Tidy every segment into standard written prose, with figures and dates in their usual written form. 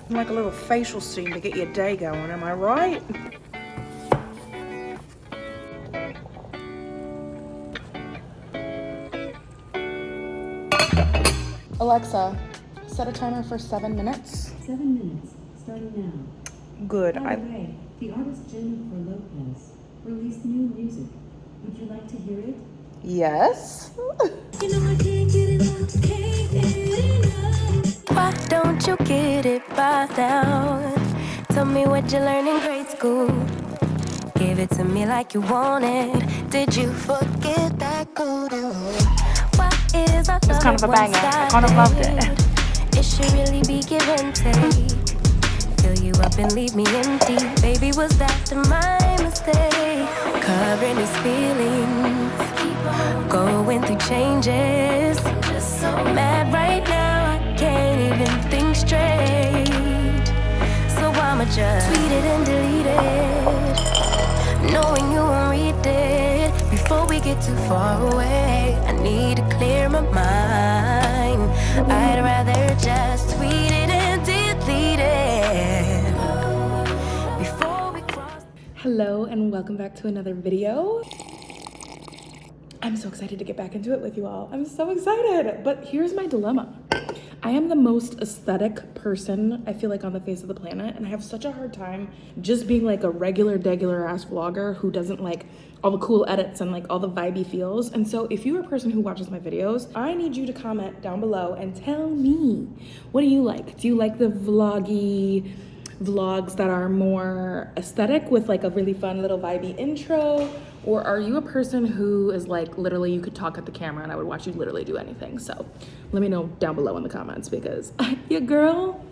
Like a little facial steam to get your day going, am I right? Alexa, set a timer for 7 minutes. 7 minutes, starting now. Good. By the way, the artist Jennifer Lopez released new music. Would you like to hear it? Yes. You know I can't get enough, can't get enough. Why don't you get it by now? Tell me what you learned in grade school. Give it to me like you want it. Did you forget that code? Why is our It's kind of a banger. I kind of loved it. It should really be give and take. Fill you up and leave me empty. Baby, was that my mistake? Covering his feelings, going through changes. I'm just so mad right now, I can't even think straight. So I'ma just tweet it and delete it, knowing you won't read it. Before we get too far away, I need to clear my mind. I'd rather just tweet it and delete it before we cross. Hello and welcome back to another video. I'm so excited to get back into it with you all. I'm so excited, but here's my dilemma. I am the most aesthetic person, I feel like, on the face of the planet, and I have such a hard time just being like a regular ass vlogger who doesn't like all the cool edits and like all the vibey feels. And so if you're a person who watches my videos, I need you to comment down below and tell me, what do you like? Do you like the vloggy vlogs that are more aesthetic with like a really fun little vibey intro? Or are you a person who is like, literally you could talk at the camera and I would watch you literally do anything? So let me know down below in the comments, because your girl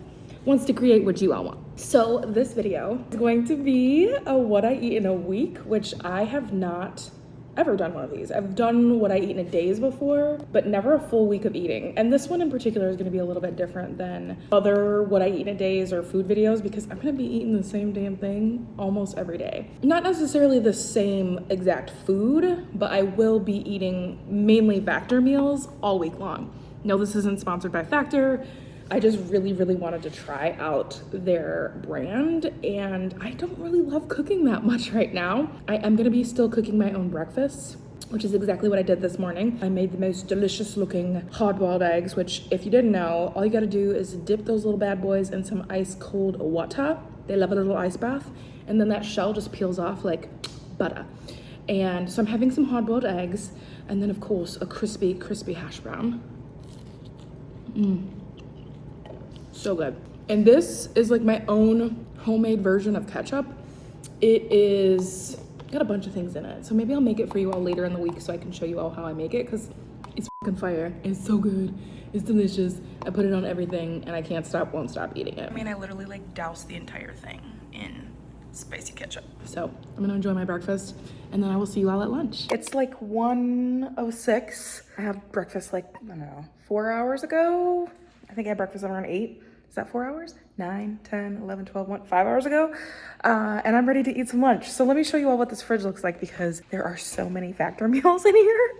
wants to create what you all want. So this video is going to be a what I eat in a week, which I have not ever done one of these. I've done what I eat in a days before, but never a full week of eating. And this one in particular is gonna be a little bit different than other what I eat in a days or food videos, because I'm gonna be eating the same damn thing almost every day. Not necessarily the same exact food, but I will be eating mainly Factor meals all week long. No, this isn't sponsored by Factor. I just really wanted to try out their brand, and I don't really love cooking that much right now. I am gonna be still cooking my own breakfast, which is exactly what I did this morning. I made the most delicious looking hard-boiled eggs, which if you didn't know, all you gotta do is dip those little bad boys in some ice cold water. They love a little ice bath, and then that shell just peels off like butter. And so I'm having some hard-boiled eggs, and then of course a crispy hash brown. So good. And this is like my own homemade version of ketchup. It is got a bunch of things in it, so maybe I'll make it for you all later in the week so I can show you all how I make it, because it's fucking fire. It's so good. It's delicious. I put it on everything and I won't stop eating it. I mean, I literally like doused the entire thing in spicy ketchup. So I'm gonna enjoy my breakfast and then I will see you all at lunch. It's like 1:06. I had breakfast like, I don't know, 4 hours ago. I think I had breakfast around 8. Is that 4 hours? 9, 10, 11, 12, 1, 5 hours ago. And I'm ready to eat some lunch. So let me show you all what this fridge looks like, because there are so many Factor meals in here.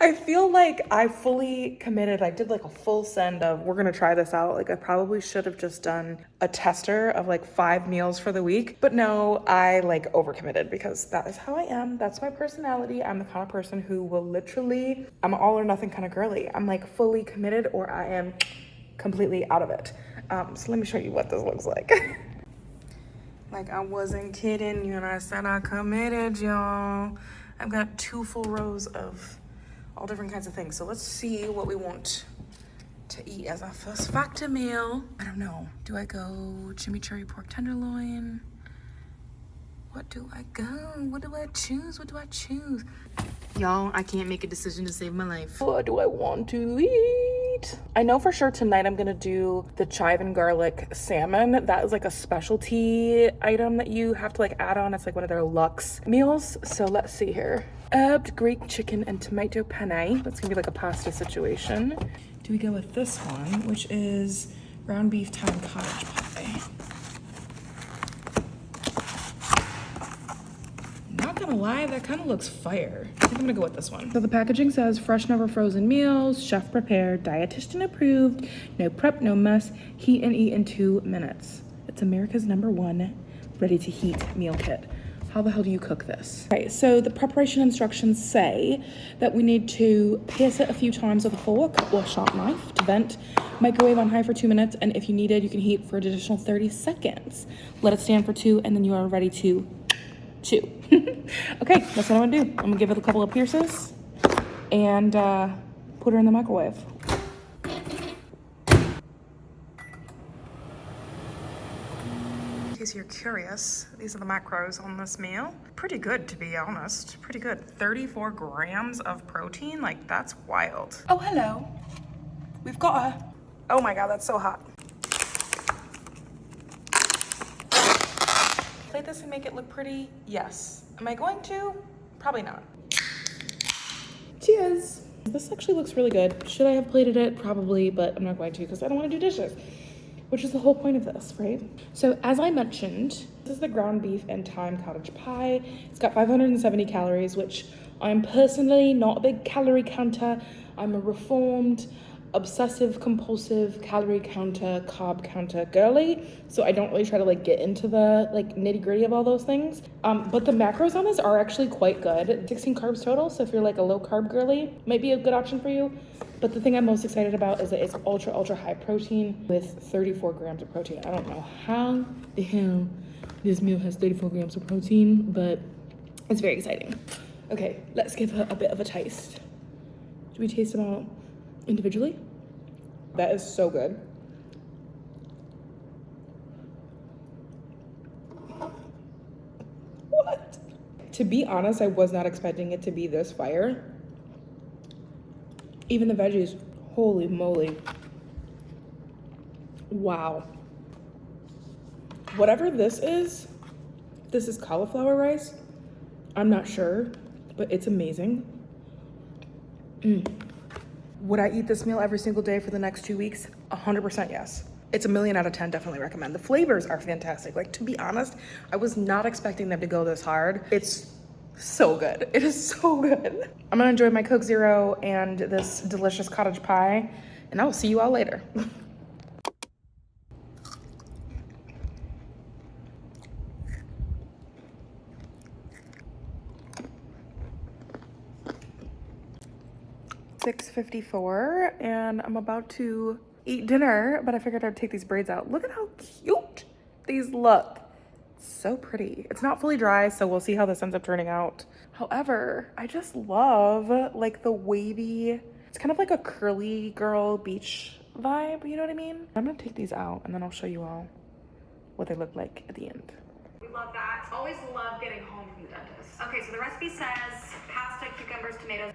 I feel like I fully committed. I did like a full send of, we're gonna try this out. Like I probably should have just done a tester of like 5 meals for the week. But no, I like overcommitted, because that is how I am. That's my personality. I'm the kind of person who will literally, I'm an all or nothing kind of girly. I'm like fully committed or I am completely out of it. So let me show you what this looks like. Like I wasn't kidding you, and I said I committed, y'all. I've got 2 full rows of all different kinds of things. So let's see what we want to eat as our first Factor meal. I don't know. Do I go chimichurri pork tenderloin? What do I go? What do I choose? What do I choose? Y'all, I can't make a decision to save my life. What do I want to eat? I know for sure tonight I'm gonna do the chive and garlic salmon. That is like a specialty item that you have to like add on. It's like one of their luxe meals. So let's see here. Herbed Greek chicken and tomato penne. That's gonna be like a pasta situation. Do we go with this one, which is ground beef thyme cottage pie? Not gonna lie, that kind of looks fire. I think I'm gonna go with this one. So the packaging says fresh, never frozen meals, chef prepared, dietitian approved, no prep, no mess, heat and eat in 2 minutes. It's America's #1 ready to heat meal kit. How the hell do you cook this? Right, so the preparation instructions say that we need to pierce it a few times with a fork or sharp knife to vent, microwave on high for 2 minutes, and if you needed, you can heat for an additional 30 seconds. Let it stand for 2, and then you are ready to chew. Okay, that's what I'm gonna do. I'm gonna give it a couple of pierces and put her in the microwave. In case you're curious, these are the macros on this meal. Pretty good, to be honest. Pretty good. 34 grams of protein, like that's wild. Oh, hello. We've got a, oh my God, that's so hot. Plate this and make it look pretty? Yes. Am I going to? Probably not. Cheers. This actually looks really good. Should I have plated it? Probably, but I'm not going to because I don't want to do dishes, which is the whole point of this, right? So as I mentioned, this is the ground beef and thyme cottage pie. It's got 570 calories, which I'm personally not a big calorie counter. I'm a reformed, obsessive, compulsive calorie counter, carb counter girly. So I don't really try to like get into the like nitty gritty of all those things. But the macros on this are actually quite good. 16 carbs total. So if you're like a low carb girly, might be a good option for you. But the thing I'm most excited about is that it's ultra high protein with 34 grams of protein. I don't know how the hell this meal has 34 grams of protein, but it's very exciting. Okay, let's give her a bit of a taste. Do we taste them all individually? That is so good. What? To be honest, I was not expecting it to be this fire. Even the veggies, holy moly. Wow. Whatever this is cauliflower rice. I'm not sure, but it's amazing. Would I eat this meal every single day for the next 2 weeks? 100% yes. It's a 1,000,000 out of 10, definitely recommend. The flavors are fantastic. Like, to be honest, I was not expecting them to go this hard. It's so good. It is so good. I'm gonna enjoy my Coke Zero and this delicious cottage pie, and I will see you all later. $6:54, and I'm about to eat dinner, but I figured I'd take these braids out. Look at how cute these look. So pretty. It's not fully dry, so we'll see how this ends up turning out. However, I just love like the wavy, it's kind of like a curly girl beach vibe, you know what I mean? I'm gonna take these out and then I'll show you all what they look like at the end. We love that. Always love getting home from the dentist. Okay, so the recipe says pasta, cucumbers, tomatoes.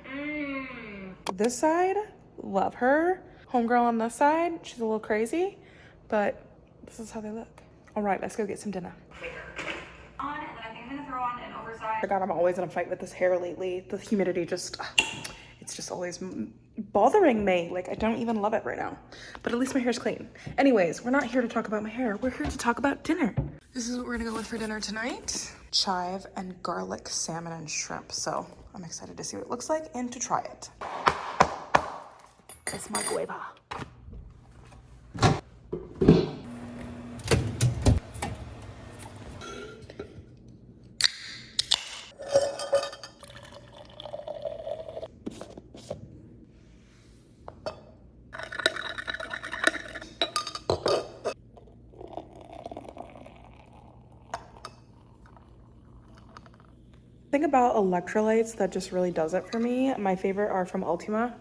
This side, love her. Homegirl on this side, she's a little crazy, but this is how they look. All right, let's go get some dinner. On, and then I think I'm gonna throw on an oversized. Oh God, I'm always in a fight with this hair lately. The humidity just, it's just always bothering me. Like, I don't even love it right now, but at least my hair's clean. Anyways, we're not here to talk about my hair. We're here to talk about dinner. This is what we're gonna go with for dinner tonight. Chive and garlic salmon and shrimp. So I'm excited to see what it looks like and to try it. Let's microwave her. Thing about electrolytes that just really does it for me, my favorite are from Ultima.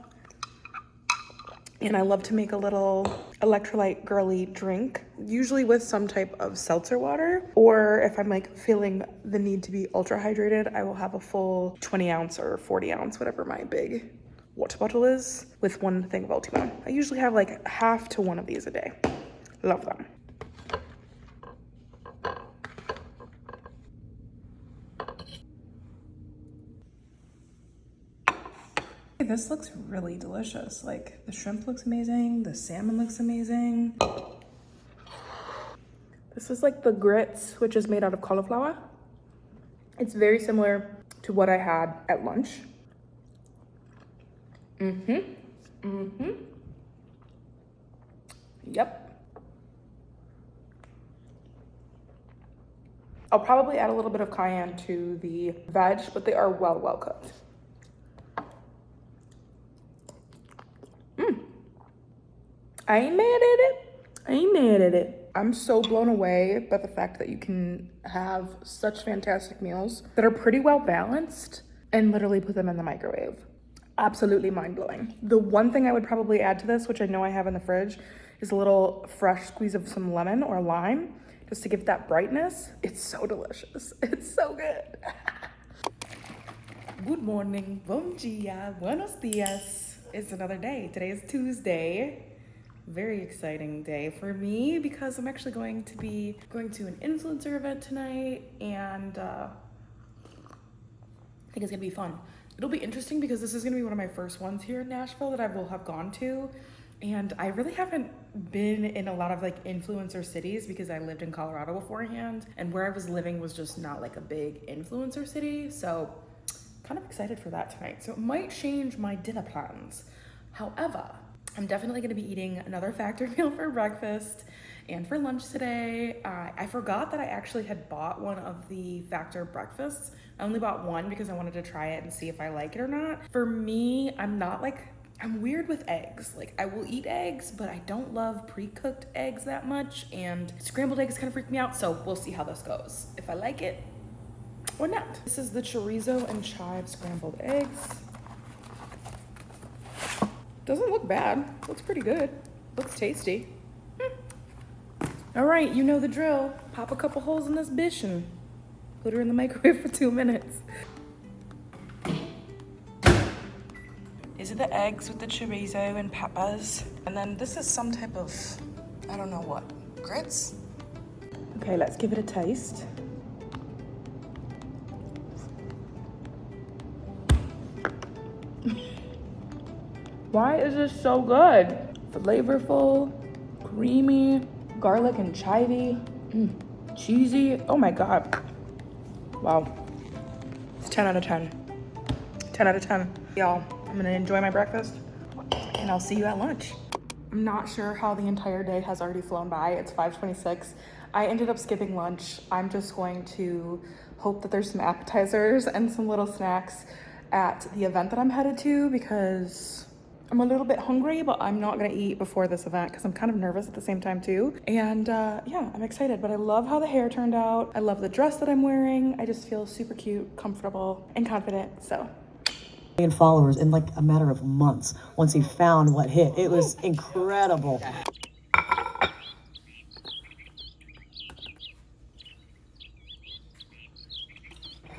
And I love to make a little electrolyte girly drink, usually with some type of seltzer water. Or if I'm like feeling the need to be ultra hydrated, I will have a full 20 ounce or 40 ounce, whatever my big water bottle is, with one thing of Ultima. I usually have like half to one of these a day. Love them. This looks really delicious. Like, the shrimp looks amazing, the salmon looks amazing. This is like the grits, which is made out of cauliflower. It's very similar to what I had at lunch. Yep. I'll probably add a little bit of cayenne to the veg, but they are well cooked. I ain't mad at it. I'm so blown away by the fact that you can have such fantastic meals that are pretty well balanced and literally put them in the microwave. Absolutely mind-blowing. The one thing I would probably add to this, which I know I have in the fridge, is a little fresh squeeze of some lemon or lime, just to give that brightness. It's so delicious. It's so good. Good morning, bom dia, buenos dias. It's another day. Today is Tuesday. Very exciting day for me because I'm actually going to be going to an influencer event tonight, and I think it's gonna be fun. It'll be interesting because this is gonna be one of my first ones here in Nashville that I will have gone to. And I really haven't been in a lot of like influencer cities because I lived in Colorado beforehand, and where I was living was just not like a big influencer city. So kind of excited for that tonight. So it might change my dinner plans. However, I'm definitely gonna be eating another Factor meal for breakfast and for lunch today. I forgot that I actually had bought one of the Factor breakfasts. I only bought one because I wanted to try it and see if I like it or not. For me, I'm weird with eggs. Like, I will eat eggs, but I don't love pre-cooked eggs that much, and scrambled eggs kind of freak me out, so we'll see how this goes. If I like it or not. This is the chorizo and chive scrambled eggs. Doesn't look bad. Looks pretty good. Looks tasty. All right, you know the drill. Pop a couple holes in this bitch and put her in the microwave for 2 minutes. These are the eggs with the chorizo and peppers. And then this is some type of, I don't know what, grits? Okay, let's give it a taste. Why is this so good? Flavorful, creamy, garlic and chivey, cheesy. Oh my God. Wow. It's 10 out of 10. 10 out of 10. Y'all, I'm gonna enjoy my breakfast and I'll see you at lunch. I'm not sure how the entire day has already flown by. It's 5:26. I ended up skipping lunch. I'm just going to hope that there's some appetizers and some little snacks at the event that I'm headed to because I'm a little bit hungry, but I'm not gonna eat before this event because I'm kind of nervous at the same time too. And yeah, I'm excited, but I love how the hair turned out. I love the dress that I'm wearing. I just feel super cute, comfortable, and confident, so. Followers in like a matter of months once he found what hit. It was incredible.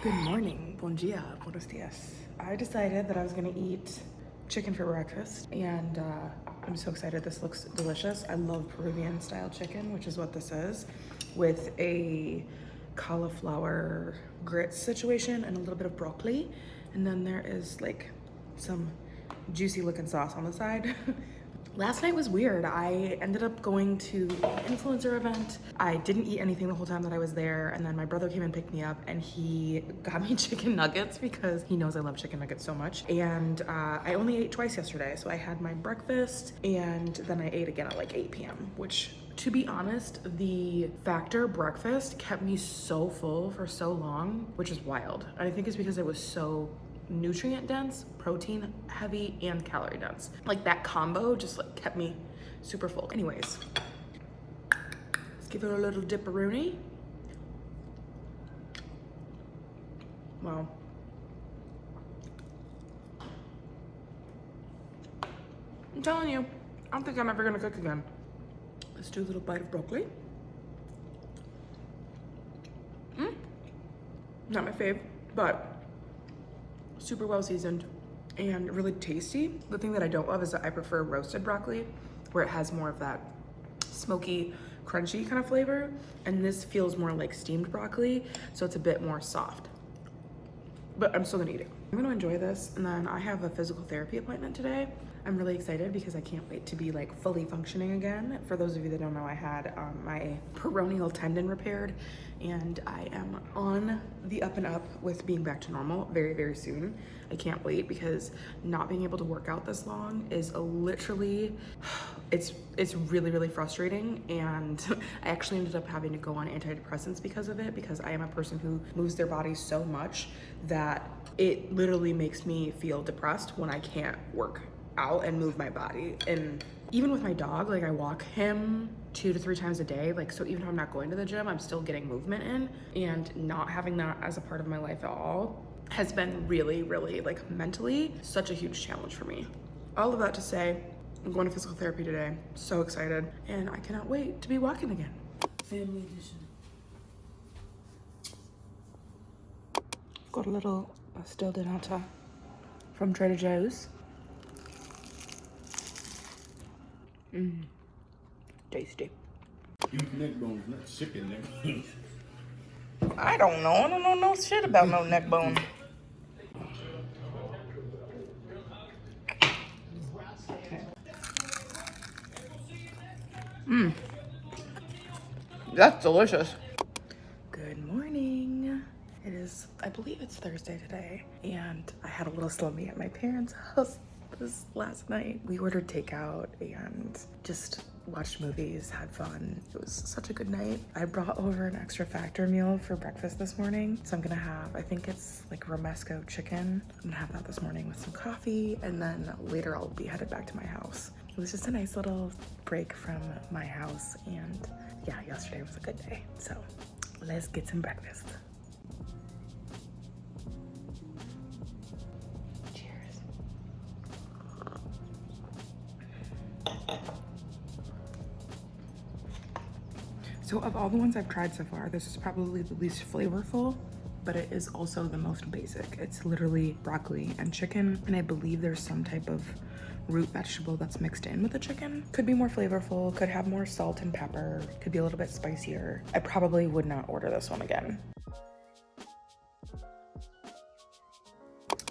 Good morning, bon dia, buenos dias. I decided that I was gonna eat chicken for breakfast, and I'm so excited. This looks delicious. I love Peruvian style chicken, which is what this is, with a cauliflower grits situation and a little bit of broccoli. And then there is like some juicy looking sauce on the side. Last night was weird. I ended up going to an influencer event. I didn't eat anything the whole time that I was there, and then my brother came and picked me up, and he got me chicken nuggets because he knows I love chicken nuggets so much. And I only ate twice yesterday, so I had my breakfast and then I ate again at like 8 p.m., which, to be honest, the Factor breakfast kept me so full for so long, which is wild. And I think it's because it was so nutrient dense, protein heavy, and calorie dense. Like that combo just like kept me super full. Anyways, let's give it a little dipperoonie. Wow. I'm telling you, I don't think I'm ever gonna cook again. Let's do a little bite of broccoli. Not my fave, but super well seasoned and really tasty. The thing that I don't love is that I prefer roasted broccoli, where it has more of that smoky, crunchy kind of flavor. And this feels more like steamed broccoli, so it's a bit more soft. But I'm still gonna eat it. I'm gonna enjoy this, and then I have a physical therapy appointment today. I'm really excited because I can't wait to be like fully functioning again. For those of you that don't know, I had my peroneal tendon repaired, and I am on the up and up with being back to normal very, very soon. I can't wait because not being able to work out this long is literally, it's really, really frustrating. And I actually ended up having to go on antidepressants because of it, because I am a person who moves their body so much that it literally makes me feel depressed when I can't work out and move my body. And even with my dog, like I walk him 2 to 3 times a day, like, so even if I'm not going to the gym, I'm still getting movement in, and not having that as a part of my life at all has been really, really, like, mentally such a huge challenge for me. All of that to say, I'm going to physical therapy today. So excited, and I cannot wait to be walking again. Family edition. Got a little pastel de nata from Trader Joe's. Tasty. Neck bone's not chicken neck. I don't know. I don't know no shit about no neck bone. That's delicious. Good morning. It is, I believe it's Thursday today, and I had a little slummy at my parents' house this last night. We ordered takeout and just watched movies, had fun. It was such a good night. I brought over an extra factor meal for breakfast this morning, so I'm gonna have, I think it's like romesco chicken. I'm gonna have that this morning with some coffee, and then later I'll be headed back to my house. It was just a nice little break from my house, and yeah, yesterday was a good day. So let's get some breakfast. Cheers. So of all the ones I've tried so far, this is probably the least flavorful, but it is also the most basic. It's literally broccoli and chicken, and I believe there's some type of root vegetable that's mixed in with the chicken. Could be more flavorful, could have more salt and pepper, could be a little bit spicier. I probably would not order this one again.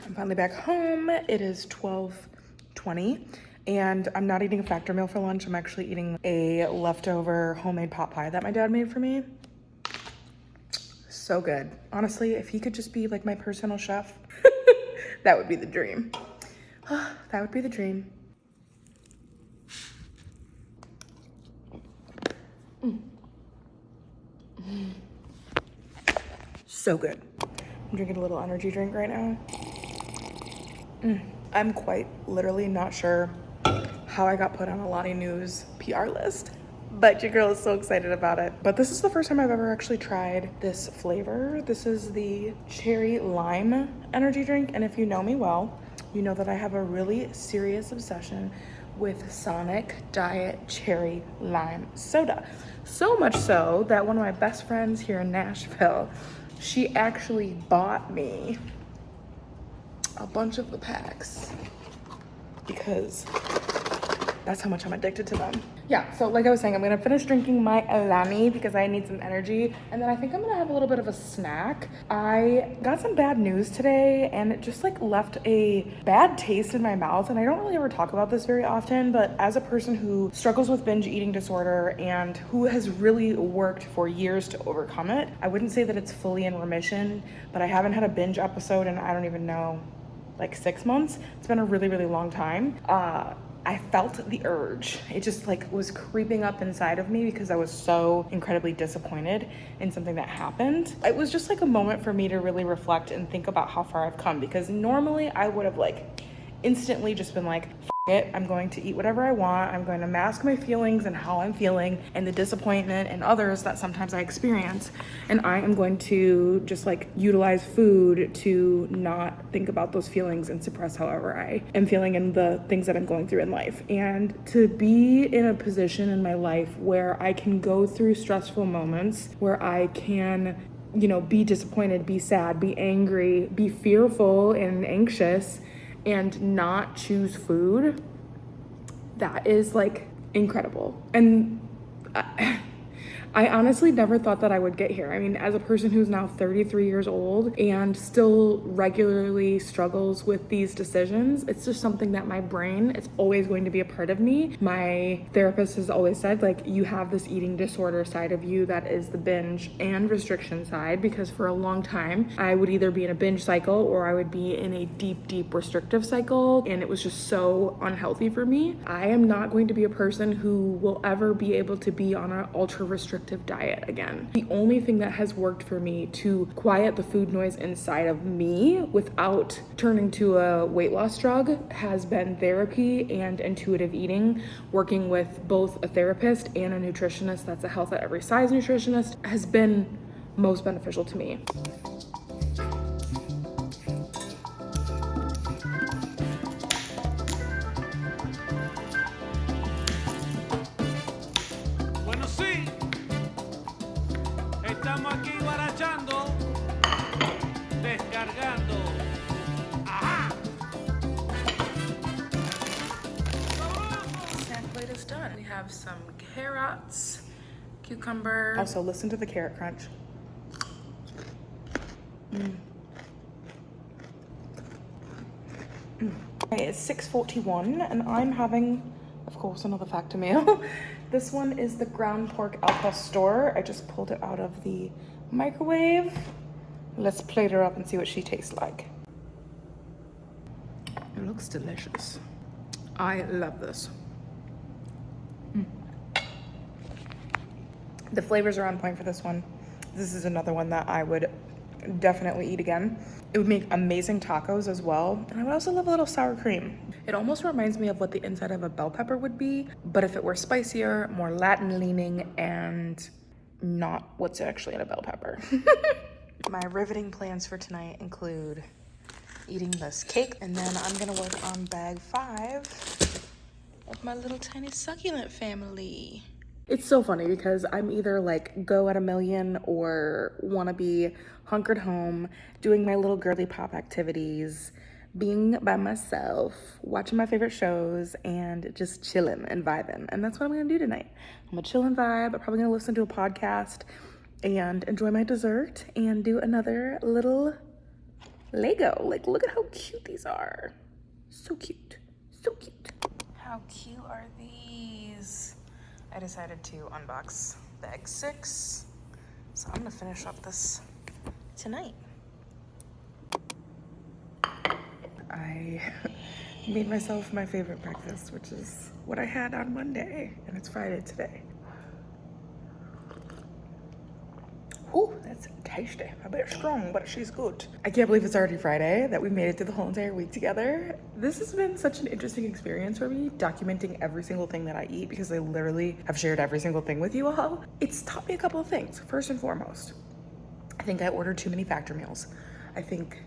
I'm finally back home. It is 12:20. And I'm not eating a factor meal for lunch. I'm actually eating a leftover homemade pot pie that my dad made for me. So good. Honestly, if he could just be like my personal chef, that would be the dream. That would be the dream. So good. I'm drinking a little energy drink right now. I'm quite literally not sure how I got put on a Lottie News PR list, but your girl is so excited about it. But this is the first time I've ever actually tried this flavor. This is the cherry lime energy drink, and if you know me well, you know that I have a really serious obsession with Sonic Diet Cherry Lime Soda. So much so that one of my best friends here in Nashville, she actually bought me a bunch of the packs because that's how much I'm addicted to them. Yeah, so like I was saying, I'm gonna finish drinking my Alani because I need some energy, and then I think I'm gonna have a little bit of a snack. I got some bad news today, and it just like left a bad taste in my mouth, and I don't really ever talk about this very often, but as a person who struggles with binge eating disorder and who has really worked for years to overcome it, I wouldn't say that it's fully in remission, but I haven't had a binge episode in, I don't even know, like 6 months. It's been a really, really long time. I felt the urge. It just like was creeping up inside of me because I was so incredibly disappointed in something that happened. It was just like a moment for me to really reflect and think about how far I've come, because normally I would have like instantly just been like, F it, I'm going to eat whatever I want. I'm going to mask my feelings and how I'm feeling and the disappointment and others that sometimes I experience. And I am going to just like utilize food to not think about those feelings and suppress however I am feeling and the things that I'm going through in life. And to be in a position in my life where I can go through stressful moments, where I can, you know, be disappointed, be sad, be angry, be fearful and anxious, and not choose food, that is like incredible. And I honestly never thought that I would get here. I mean, as a person who's now 33 years old and still regularly struggles with these decisions, it's just something that my brain, it's always going to be a part of me. My therapist has always said, like, you have this eating disorder side of you that is the binge and restriction side, because for a long time, I would either be in a binge cycle or I would be in a deep restrictive cycle, and it was just so unhealthy for me. I am not going to be a person who will ever be able to be on an ultra restrictive diet again. The only thing that has worked for me to quiet the food noise inside of me without turning to a weight loss drug has been therapy and intuitive eating. Working with both a therapist and a nutritionist that's a health at every size nutritionist has been most beneficial to me. Bueno, sí, estamos aquí guarachando, descargando. Ajá. Snack plate is done. We have some carrots, cucumber. Also, listen to the carrot crunch. Okay, it's 6:41 and I'm having, of course, another factor meal. This one is the ground pork al pastor. I just pulled it out of the microwave. Let's plate her up and see what she tastes like. It looks delicious. I love this. The flavors are on point for this one. This is another one that I would definitely eat again. It would make amazing tacos as well. And I would also love a little sour cream. It almost reminds me of what the inside of a bell pepper would be, but if it were spicier, more Latin leaning, and not what's actually in a bell pepper. My riveting plans for tonight include eating this cake, and then I'm gonna work on bag 5 of my little tiny succulent family. It's so funny because I'm either like go at a million or wanna be hunkered home, doing my little girly pop activities, being by myself, watching my favorite shows, and just chilling and vibing. And that's what I'm gonna do tonight. I'm gonna chill and vibe. I'm probably gonna listen to a podcast and enjoy my dessert and do another little Lego. Like, look at how cute these are. So cute, so cute. How cute are these? I decided to unbox bag 6, so I'm gonna finish up this tonight. I made myself my favorite breakfast, which is what I had on Monday, and it's Friday today. Ooh, that's tasty. A bit strong, but she's good. I can't believe it's already Friday, that we made it through the whole entire week together. This has been such an interesting experience for me, documenting every single thing that I eat, because I literally have shared every single thing with you all. It's taught me a couple of things. First and foremost, I think I ordered too many factor meals. I think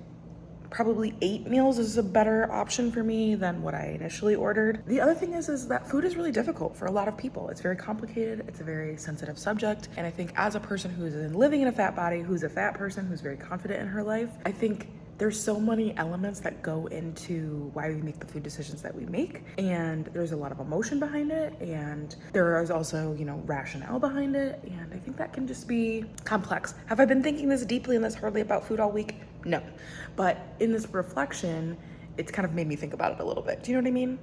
probably 8 meals is a better option for me than what I initially ordered. The other thing is that food is really difficult for a lot of people. It's very complicated. It's a very sensitive subject. And I think as a person who's living in a fat body, who's a fat person, who's very confident in her life, I think there's so many elements that go into why we make the food decisions that we make. And there's a lot of emotion behind it. And there is also, you know, rationale behind it. And I think that can just be complex. Have I been thinking this deeply and this hardly about food all week? No. But in this reflection, it's kind of made me think about it a little bit. Do you know what I mean?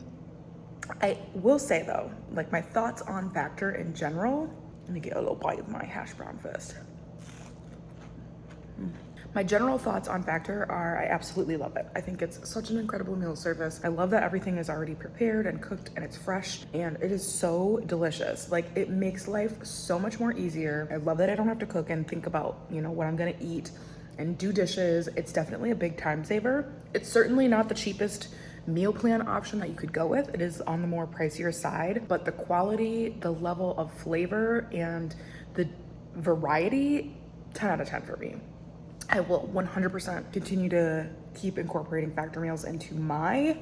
I will say though, like my thoughts on Factor in general, let me get a little bite of my hash brown first. My general thoughts on Factor are I absolutely love it. I think it's such an incredible meal service. I love that everything is already prepared and cooked and it's fresh and it is so delicious. Like it makes life so much more easier. I love that I don't have to cook and think about, you know, what I'm gonna eat and do dishes. It's definitely a big time saver. It's certainly not the cheapest meal plan option that you could go with. It is on the more pricier side, but the quality, the level of flavor, and the variety, 10 out of 10 for me. I will 100% continue to keep incorporating Factor meals into my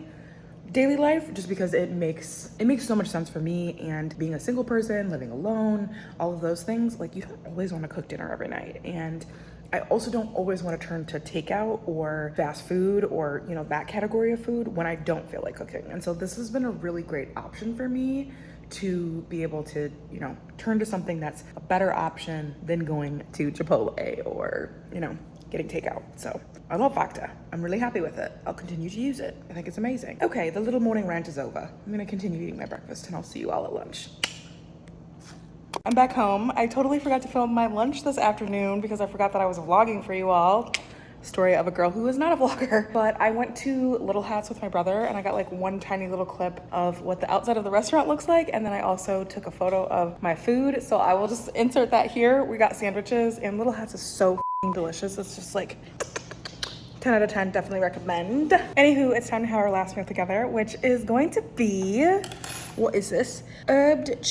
daily life just because it makes so much sense for me. And being a single person, living alone, all of those things, like you don't always want to cook dinner every night. And I also don't always want to turn to takeout or fast food or, you know, that category of food when I don't feel like cooking. And so this has been a really great option for me to be able to, you know, turn to something that's a better option than going to Chipotle or, you know, getting takeout. So I love Facta. I'm really happy with it. I'll continue to use it. I think it's amazing. Okay, the little morning rant is over. I'm gonna continue eating my breakfast and I'll see you all at lunch. I'm back home. I totally forgot to film my lunch this afternoon because I forgot that I was vlogging for you all. Story of a girl who is not a vlogger. But I went to Little Hats with my brother and I got like one tiny little clip of what the outside of the restaurant looks like. And then I also took a photo of my food. So I will just insert that here. We got sandwiches and Little Hats is so f***ing delicious. It's just like 10 out of 10, definitely recommend. Anywho, it's time to have our last meal together, which is going to be, what is this? Herbed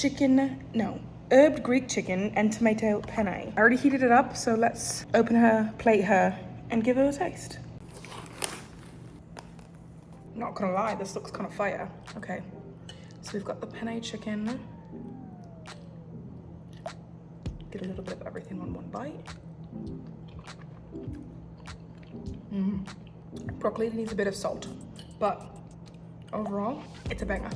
Greek chicken and tomato penne. I already heated it up, so let's open her, plate her, and give her a taste. Not gonna lie, this looks kind of fire. Okay, so we've got the penne chicken. Get a little bit of everything on one bite. Broccoli needs a bit of salt, but overall, it's a banger.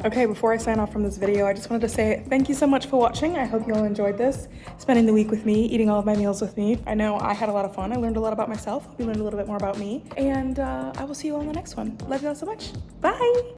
Okay, before I sign off from this video, I just wanted to say thank you so much for watching. I hope you all enjoyed this, spending the week with me, eating all of my meals with me. I know I had a lot of fun. I learned a lot about myself. Hope you learned a little bit more about me. And I will see you all in the next one. Love you all so much. Bye.